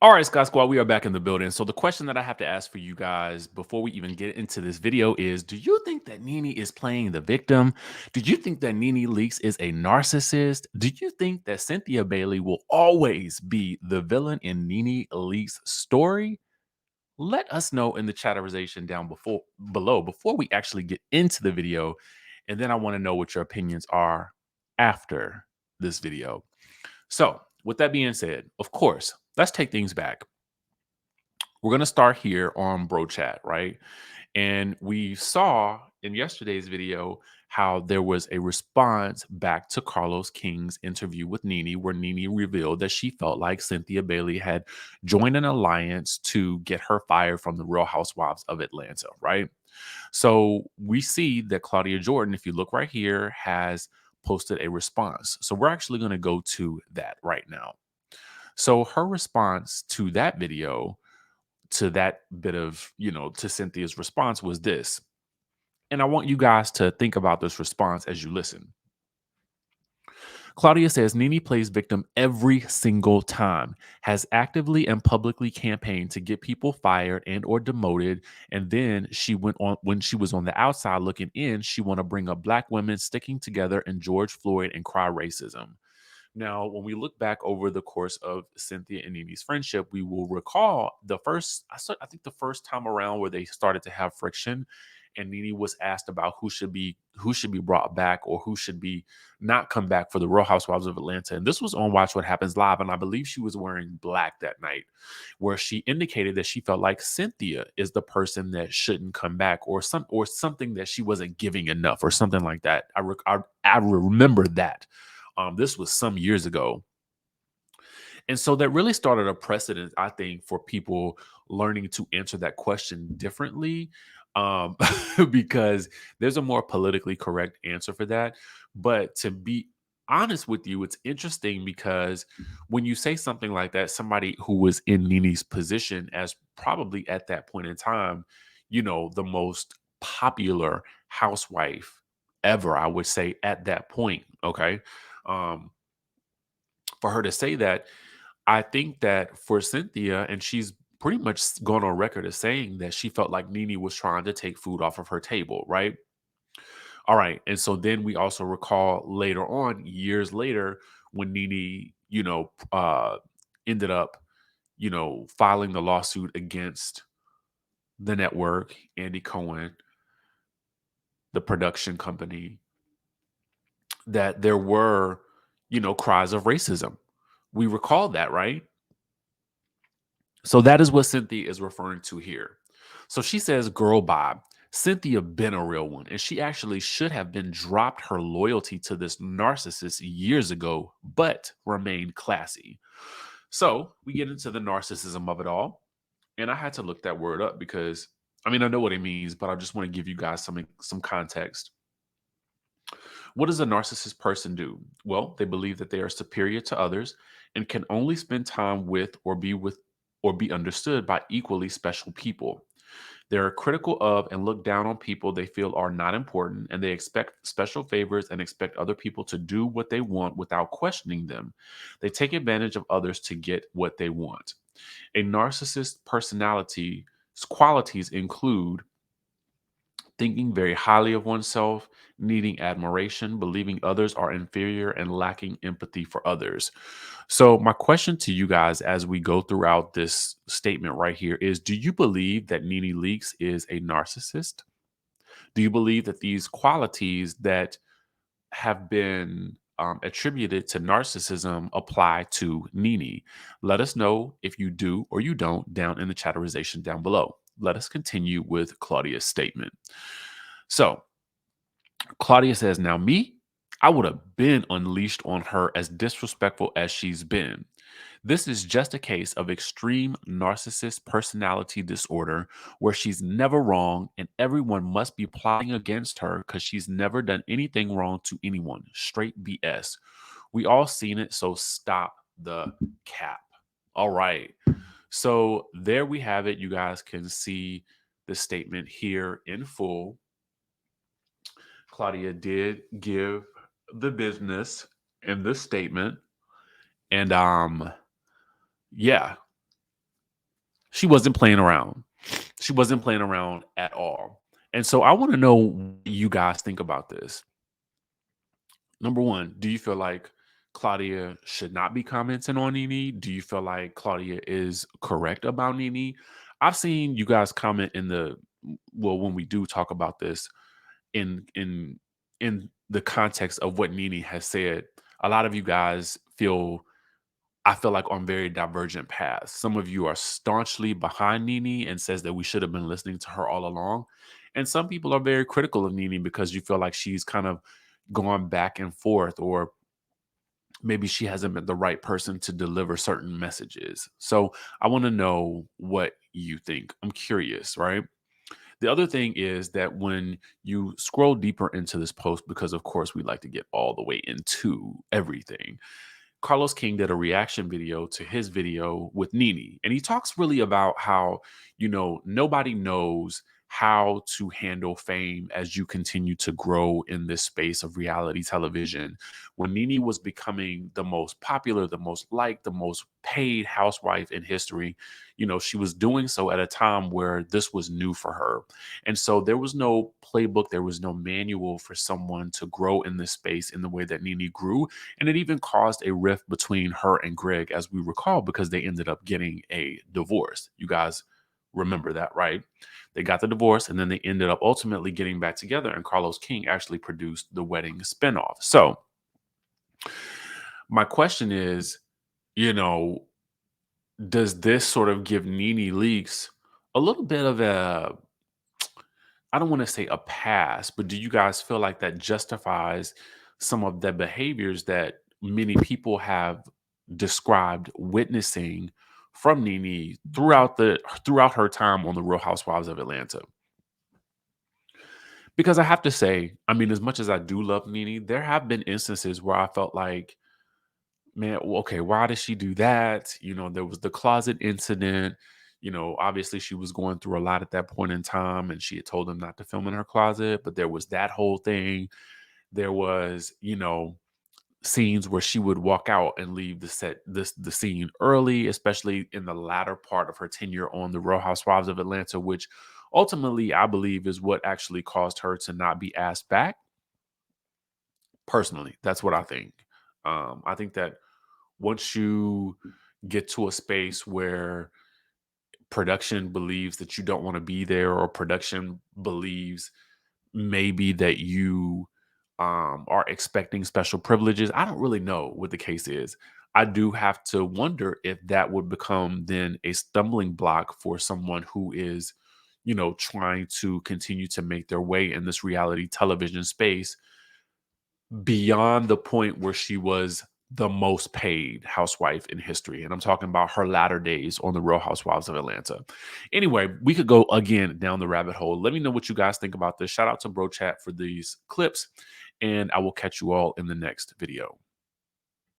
All right, Scott Squad, we are back in the building. So the question that I have to ask for you guys before we even get into this video is, do you think that Nene is playing the victim? Do you think that Nene Leakes is a narcissist? Do you think that Cynthia Bailey will always be the villain in Nene Leakes' story? Let us know in the chatterization down below before we actually get into the video. And then I want to know what your opinions are after this video. So, with that being said, of course, let's take things back. We're going to start here on Bro Chat, right? And we saw in yesterday's video how there was a response back to Carlos King's interview with Nene, where Nene revealed that she felt like Cynthia Bailey had joined an alliance to get her fired from the Real Housewives of Atlanta, right? So we see that Claudia Jordan, if you look right here, has posted a response. So we're actually going to go to that right now. So her response to that video, to that bit of, to Cynthia's response was this. And I want you guys to think about this response as you listen. Claudia says Nene plays victim every single time, has actively and publicly campaigned to get people fired and or demoted, and then she went on when she was on the outside looking in, she want to bring up black women sticking together in George Floyd and cry racism. Now, when we look back over the course of Cynthia and Nene's friendship, we will recall I think the first time around where they started to have friction, and Nene was asked about who should be brought back or who should be not come back for the Real Housewives of Atlanta. And this was on Watch What Happens Live, and I believe she was wearing black that night, where she indicated that she felt like Cynthia is the person that shouldn't come back, or something that she wasn't giving enough, or something like that. I remember that. This was some years ago. And so that really started a precedent, I think, for people learning to answer that question differently, um, because there's a more politically correct answer for that. But to be honest with you, it's interesting because when you say something like that, somebody who was in Nene's position as probably at that point in time, the most popular housewife ever, I would say at that point. Okay. Um, for her to say that, I think that for Cynthia, and she's pretty much gone on record as saying that she felt like Nene was trying to take food off of her table, right? All right. And so then we also recall later on, years later, when Nene, ended up, filing the lawsuit against the network, Andy Cohen, the production company, that there were, cries of racism. We recall that, right? So that is what Cynthia is referring to here. So she says, girl Bob, Cynthia been a real one, and she actually should have been dropped her loyalty to this narcissist years ago, but remained classy. So we get into the narcissism of it all. And I had to look that word up because I know what it means, but I just want to give you guys some context. What does a narcissist person do? Well, they believe that they are superior to others and can only spend time with or be understood by equally special people. They are critical of and look down on people they feel are not important, and they expect special favors and expect other people to do what they want without questioning them. They take advantage of others to get what they want. A narcissist personality's qualities include thinking very highly of oneself, needing admiration, believing others are inferior, and lacking empathy for others. So, my question to you guys as we go throughout this statement right here is, do you believe that Nene Leakes is a narcissist? Do you believe that these qualities that have been attributed to narcissism apply to Nene? Let us know if you do or you don't down in the chatterization down below. Let us continue with Claudia's statement. So, Claudia says, now me, I would have been unleashed on her as disrespectful as she's been. This is just a case of extreme narcissist personality disorder where she's never wrong and everyone must be plotting against her because she's never done anything wrong to anyone. Straight BS. We all seen it, so stop the cap. All right. So there we have it. You guys can see the statement here in full. Claudia did give the business in this statement. And yeah. She wasn't playing around. She wasn't playing around at all. And so I want to know what you guys think about this. Number one, do you feel like Claudia should not be commenting on Nene? Do you feel like Claudia is correct about Nene? I've seen you guys comment in the well when we do talk about this in in in the context of what Nene has said. A lot of you guys feel I feel like on very divergent paths. Some of you are staunchly behind Nene and says that we should have been listening to her all along. And some people are very critical of Nene because you feel like she's kind of gone back and forth, or maybe she hasn't been the right person to deliver certain messages. So I want to know what you think. I'm curious, right? The other thing is that when you scroll deeper into this post, because of course we like to get all the way into everything, Carlos King did a reaction video to his video with Nene. And he talks really about how, nobody knows how to handle fame as you continue to grow in this space of reality television. When Nene was becoming the most popular, the most liked, the most paid housewife in history, she was doing so at a time where this was new for her. And so there was no playbook, there was no manual for someone to grow in this space in the way that Nene grew. And it even caused a rift between her and Greg, as we recall, because they ended up getting a divorce. You guys remember that, right? They got the divorce and then they ended up ultimately getting back together, and Carlos King actually produced the wedding spinoff. So, my question is, you know, does this sort of give Nene Leakes a little bit of a, I don't want to say a pass, but do you guys feel like that justifies some of the behaviors that many people have described witnessing from Nene throughout her time on the Real Housewives of Atlanta? Because I have to say, I mean, as much as I do love Nene, there have been instances where I felt like, man, okay, why did she do that? There was the closet incident. Obviously she was going through a lot at that point in time, and she had told him not to film in her closet, but there was that whole thing. There was, scenes where she would walk out and leave the scene early, especially in the latter part of her tenure on the Real Housewives of Atlanta, which ultimately I believe is what actually caused her to not be asked back. Personally, that's what I think. I think that once you get to a space where production believes that you don't want to be there, or production believes maybe that you are expecting special privileges, I don't really know what the case is. I do have to wonder if that would become then a stumbling block for someone who is, trying to continue to make their way in this reality television space beyond the point where she was the most paid housewife in history. And I'm talking about her latter days on the Real Housewives of Atlanta. Anyway, we could go again down the rabbit hole. Let me know what you guys think about this. Shout out to Bro Chat for these clips, and I will catch you all in the next video.